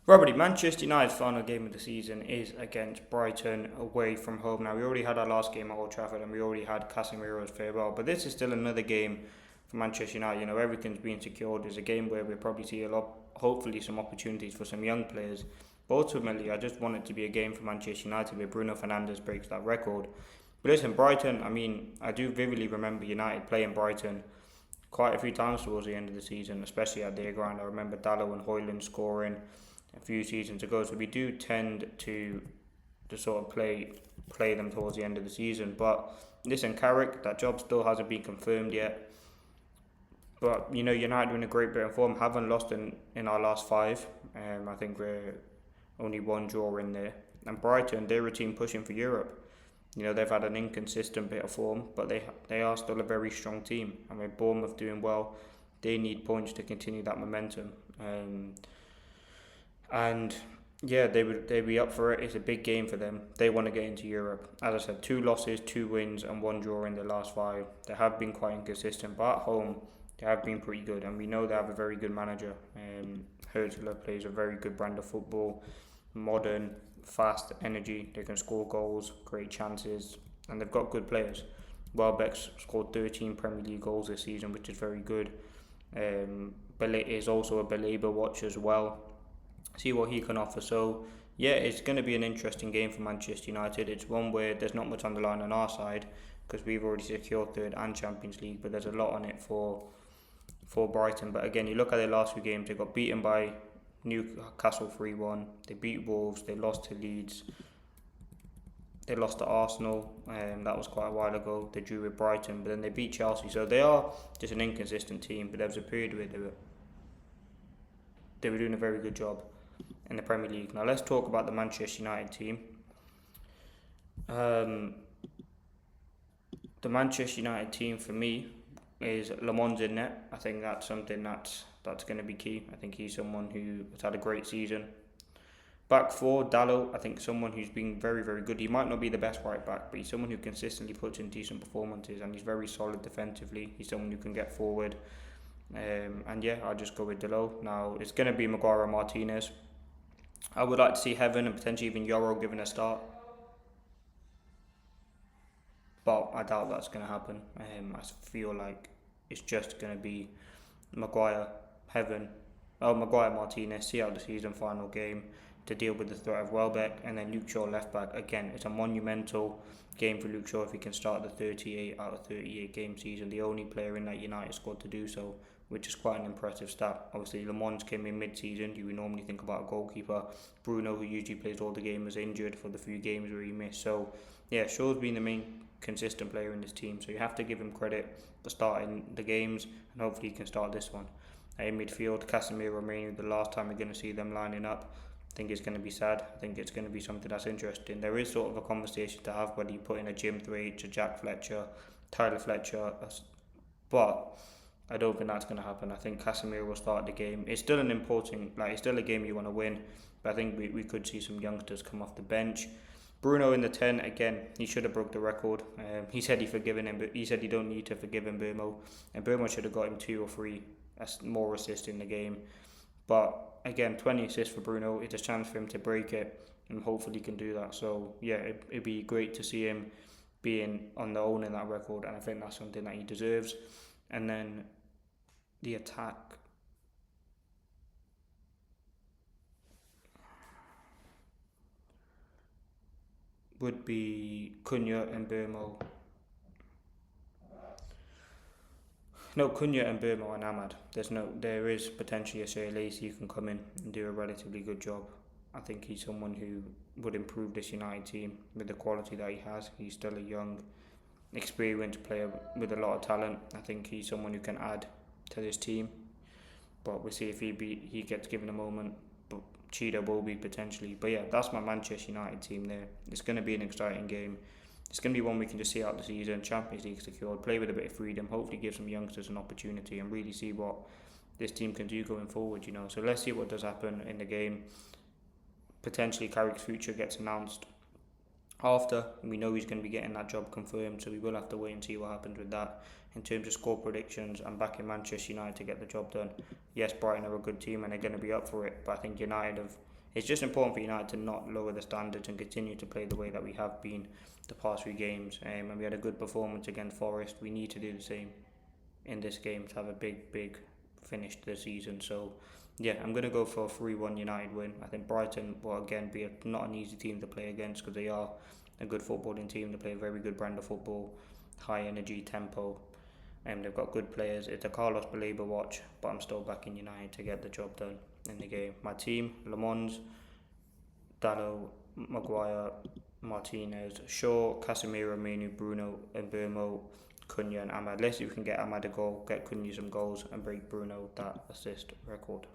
Robert, Manchester United's final game of the season is against Brighton away from home. Now, we already had our last game at Old Trafford and we already had Casemiro's farewell, but this is still another game for Manchester United. You know, everything's being secured. It's a game where we'll probably see a lot, hopefully, some opportunities for some young players. But ultimately, I just want it to be a game for Manchester United where Bruno Fernandes breaks that record. But listen, Brighton, I mean, I do vividly remember United playing Brighton quite a few times towards the end of the season, especially at their ground. I remember Dallow and Hoyland scoring a few seasons ago. So we do tend to sort of play them towards the end of the season. But listen, Carrick, that job still hasn't been confirmed yet. But you know, United are in a great bit of form. Haven't lost in our last five. I think we're only one draw in there. And Brighton, they're a team pushing for Europe. You know, they've had an inconsistent bit of form, but they are still a very strong team. And with Bournemouth doing well, they need points to continue that momentum. And yeah, they'd be up for it. It's a big game for them. They want to get into Europe. As I said, 2 losses, 2 wins, and 1 draw in the last 5. They have been quite inconsistent, but at home they have been pretty good, and we know they have a very good manager. Hertzler plays a very good brand of football, modern, fast, energy. They can score goals, create chances, and they've got good players. Welbeck's scored 13 Premier League goals this season, which is very good. Bellet is also a Belabor watch as well. See what he can offer. So yeah, it's going to be an interesting game for Manchester United. It's one where there's not much on the line on our side because we've already secured third and Champions League, but there's a lot on it for Brighton. But again, you look at their last few games, they got beaten by Newcastle 3-1. They beat Wolves. They lost to Leeds. They lost to Arsenal, and that was quite a while ago. They drew with Brighton, but then they beat Chelsea. So they are just an inconsistent team. But there was a period where they were doing a very good job in the Premier League. Now let's talk about the Manchester United team. The Manchester United team for me is Lemond's in net. I think that's something that's going to be key. I think he's someone who has had a great season. Back four, Dallow, I think someone who's been very, very good. He might not be the best right back, but he's someone who consistently puts in decent performances and he's very solid defensively. He's someone who can get forward. And yeah, I'll just go with Dallow. Now, it's going to be Maguire and Martinez. I would like to see Heaven and potentially even Yoro given a start, but I doubt that's going to happen. I feel like it's just going to be Maguire, Heaven, Maguire, Martinez, see out the season final game to deal with the threat of Welbeck, and then Luke Shaw left back. Again, it's a monumental game for Luke Shaw if he can start the 38 out of 38 game season, the only player in that United squad to do so, which is quite an impressive stat. Obviously, Le Mans came in mid-season. You would normally think about a goalkeeper. Bruno, who usually plays all the game, was injured for the few games where he missed. So, yeah, Shaw's been the main consistent player in this team. So you have to give him credit for starting the games, and hopefully he can start this one. In midfield, Casemiro, Romania, the last time we're going to see them lining up. I think it's going to be sad. I think it's going to be something that's interesting. There is sort of a conversation to have whether you put in a Jim Thwaite, a Jack Fletcher, Tyler Fletcher, but I don't think that's going to happen. I think Casemiro will start the game. It's still an important, it's still a game you want to win, but I think we could see some youngsters come off the bench. Bruno in the 10, again, he should have broke the record. He said he forgiven him, but he said he don't need to forgive him, Burmo. And Burmo should have got him 2 or 3 more assists in the game. But again, 20 assists for Bruno. It's a chance for him to break it, and hopefully he can do that. So yeah, it'd be great to see him being on the own in that record, and I think that's something that he deserves. And then the attack would be Cunha and Burmo. No, Cunha and Burmo and Ahmad. There is potentially a Shea Lacey who can come in and do a relatively good job. I think he's someone who would improve this United team with the quality that he has. He's still a young, experienced player with a lot of talent. I think he's someone who can add to this team. But we'll see if he gets given a moment. But Cheetah will be potentially. But yeah, that's my Manchester United team there. It's going to be an exciting game. It's going to be one we can just see out the season. Champions League secured, play with a bit of freedom, hopefully give some youngsters an opportunity and really see what this team can do going forward, So let's see what does happen in the game. Potentially Carrick's future gets announced after. We know he's going to be getting that job confirmed, so we will have to wait and see what happens with that. In terms of score predictions, I'm backing Manchester United to get the job done. Yes, Brighton are a good team and they're going to be up for it, but I think it's just important for United to not lower the standards and continue to play the way that we have been the past few games. And we had a good performance against Forest. We need to do the same in this game to have a big finish to the season. So yeah, I'm going to go for a 3-1 United win. I think Brighton will again be not an easy team to play against because they are a good footballing team. They play a very good brand of football, high energy, tempo, and they've got good players. It's a Carlos Baleba watch, but I'm still backing United to get the job done in the game. My team: Le Mans, Dallo, Maguire, Martinez, Shaw, Casemiro, Menu, Bruno, and Burmo, Cunha and Ahmad. Let's see if we can get Ahmad a goal, get Cunha some goals and break Bruno that assist record.